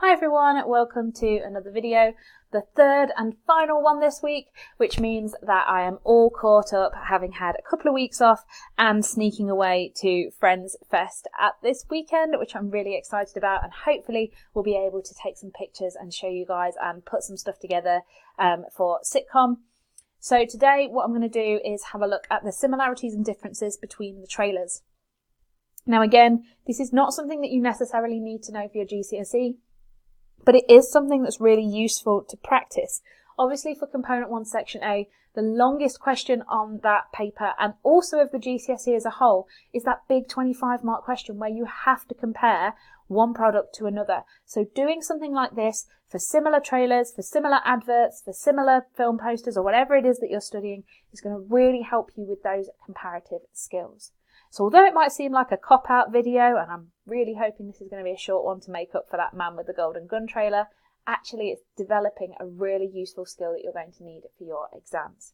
Hi everyone, welcome to another video, the third and final one this week, which means that I am all caught up, having had a couple of weeks off and sneaking away to Friends Fest at this weekend, which I'm really excited about, and hopefully we'll be able to take some pictures and show you guys and put some stuff together for sitcom. So today what I'm going to do is have a look at the similarities and differences between the trailers. Now again, this is not something that you necessarily need to know for your GCSE. But it is something that's really useful to practice. Obviously for Component 1 Section A, the longest question on that paper and also of the GCSE as a whole is that big 25 mark question where you have to compare one product to another. So doing something like this for similar trailers, for similar adverts, for similar film posters or whatever it is that you're studying is going to really help you with those comparative skills. So although it might seem like a cop-out video, and I'm really hoping this is going to be a short one to make up for that Man with the Golden Gun trailer, actually it's developing a really useful skill that you're going to need for your exams.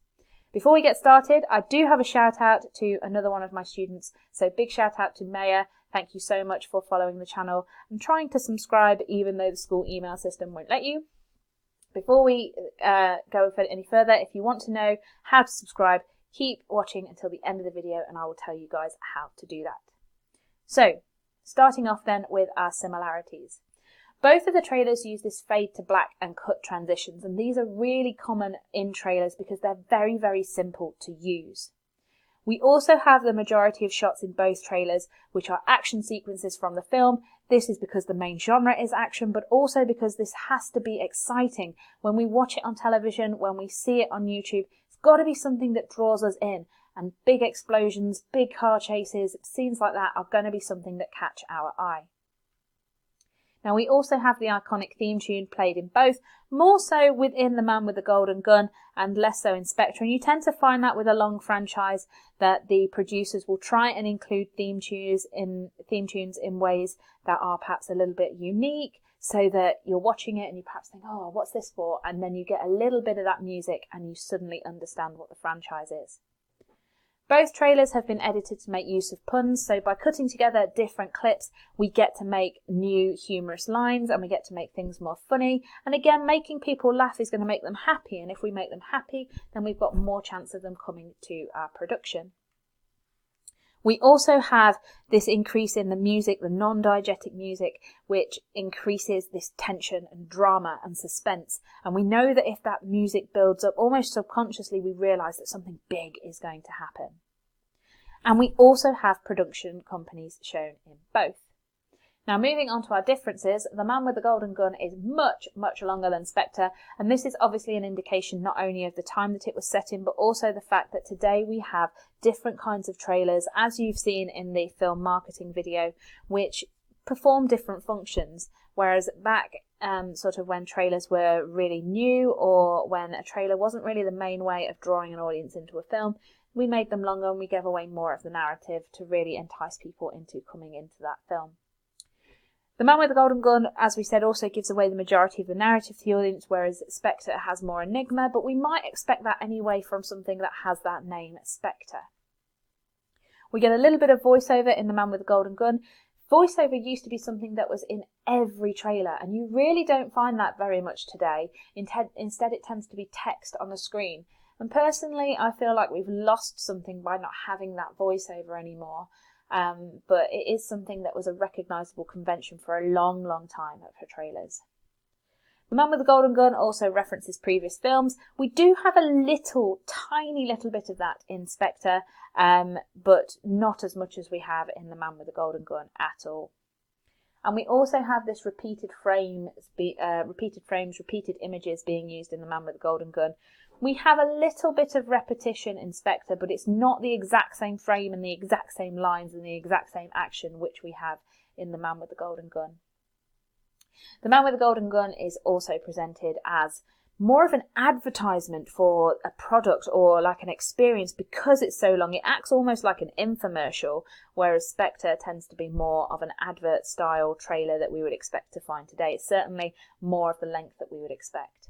Before we get started, I do have a shout out to another one of my students. So big shout out to Maya. Thank you so much for following the channel and trying to subscribe even though the school email system won't let you. Before we go any further, if you want to know how to subscribe, keep watching until the end of the video and I will tell you guys how to do that. So, starting off then with our similarities. Both of the trailers use this fade to black and cut transitions, and these are really common in trailers because they're very, very simple to use. We also have the majority of shots in both trailers which are action sequences from the film. This is because the main genre is action, but also because this has to be exciting. When we watch it on television, when we see it on YouTube, it's got to be something that draws us in. And big explosions, big car chases, scenes like that are going to be something that catch our eye. Now we also have the iconic theme tune played in both, more so within The Man with the Golden Gun and less so in Spectre. And you tend to find that with a long franchise that the producers will try and include theme tunes in ways that are perhaps a little bit unique, so that you're watching it and you perhaps think, oh, what's this for? And then you get a little bit of that music and you suddenly understand what the franchise is. Both trailers have been edited to make use of puns, so by cutting together different clips, we get to make new humorous lines and we get to make things more funny. And again, making people laugh is going to make them happy, and if we make them happy, then we've got more chance of them coming to our production. We also have this increase in the music, the non-diegetic music, which increases this tension and drama and suspense. And we know that if that music builds up, almost subconsciously, we realise that something big is going to happen. And we also have production companies shown in both. Now moving on to our differences, The Man with the Golden Gun is much, much longer than Spectre, and this is obviously an indication not only of the time that it was set in, but also the fact that today we have different kinds of trailers, as you've seen in the film marketing video, which perform different functions, whereas back sort of when trailers were really new, or when a trailer wasn't really the main way of drawing an audience into a film, we made them longer and we gave away more of the narrative to really entice people into coming into that film. The Man with the Golden Gun, as we said, also gives away the majority of the narrative to the audience, whereas Spectre has more enigma, but we might expect that anyway from something that has that name, Spectre. We get a little bit of voiceover in The Man with the Golden Gun. Voiceover used to be something that was in every trailer, and you really don't find that very much today. Instead, it tends to be text on the screen. And personally, I feel like we've lost something by not having that voiceover anymore. But it is something that was a recognisable convention for a long, long time for trailers. The Man with the Golden Gun also references previous films. We do have a tiny little bit of that in Spectre, but not as much as we have in The Man with the Golden Gun at all. And we also have this repeated images being used in The Man with the Golden Gun. We have a little bit of repetition in Spectre, but it's not the exact same frame and the exact same lines and the exact same action which we have in The Man with the Golden Gun. The Man with the Golden Gun is also presented as more of an advertisement for a product or like an experience because it's so long. It acts almost like an infomercial, whereas Spectre tends to be more of an advert style trailer that we would expect to find today. It's certainly more of the length that we would expect.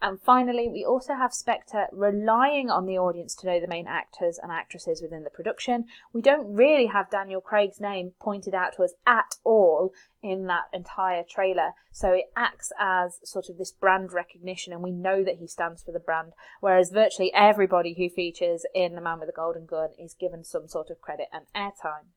And finally, we also have Spectre relying on the audience to know the main actors and actresses within the production. We don't really have Daniel Craig's name pointed out to us at all in that entire trailer. So it acts as sort of this brand recognition, and we know that he stands for the brand, whereas virtually everybody who features in The Man with the Golden Gun is given some sort of credit and airtime.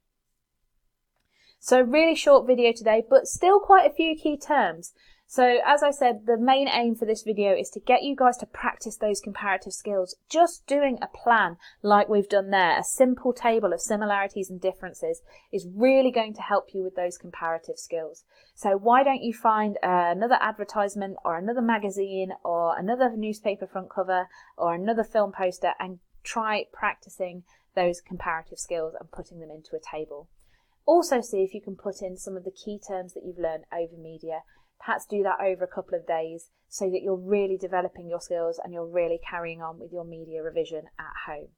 So really short video today, but still quite a few key terms. So as I said, the main aim for this video is to get you guys to practice those comparative skills. Just doing a plan like we've done there, a simple table of similarities and differences, is really going to help you with those comparative skills. So why don't you find another advertisement or another magazine or another newspaper front cover or another film poster and try practicing those comparative skills and putting them into a table. Also see if you can put in some of the key terms that you've learned over media. Perhaps do that over a couple of days so that you're really developing your skills and you're really carrying on with your media revision at home.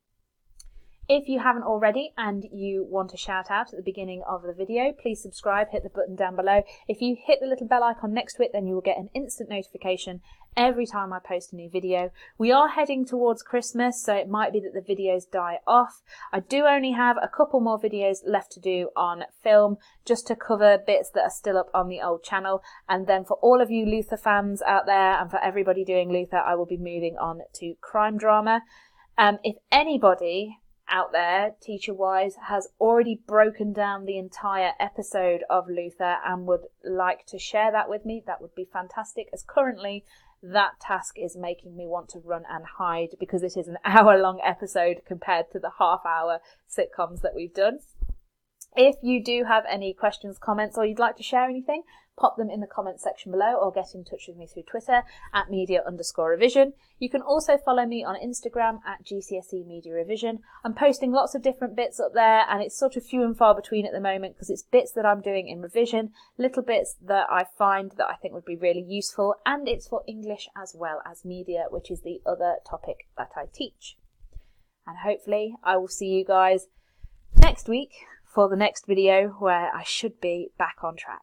If you haven't already and you want a shout out at the beginning of the video, please subscribe, hit the button down below. If you hit the little bell icon next to it, then you will get an instant notification every time I post a new video. We are heading towards Christmas, so it might be that the videos die off. I do only have a couple more videos left to do on film, just to cover bits that are still up on the old channel. And then for all of you Luther fans out there and for everybody doing Luther, I will be moving on to crime drama. If anybody out there, teacher-wise, has already broken down the entire episode of Luther and would like to share that with me, that would be fantastic, as currently that task is making me want to run and hide because it is an hour-long episode compared to the half-hour sitcoms that we've done. If you do have any questions, comments, or you'd like to share anything, pop them in the comments section below or get in touch with me through Twitter at media_revision. You can also follow me on Instagram at GCSE Media Revision. I'm posting lots of different bits up there and it's sort of few and far between at the moment because it's bits that I'm doing in revision, little bits that I find that I think would be really useful, and it's for English as well as media, which is the other topic that I teach. And hopefully I will see you guys next week for the next video where I should be back on track.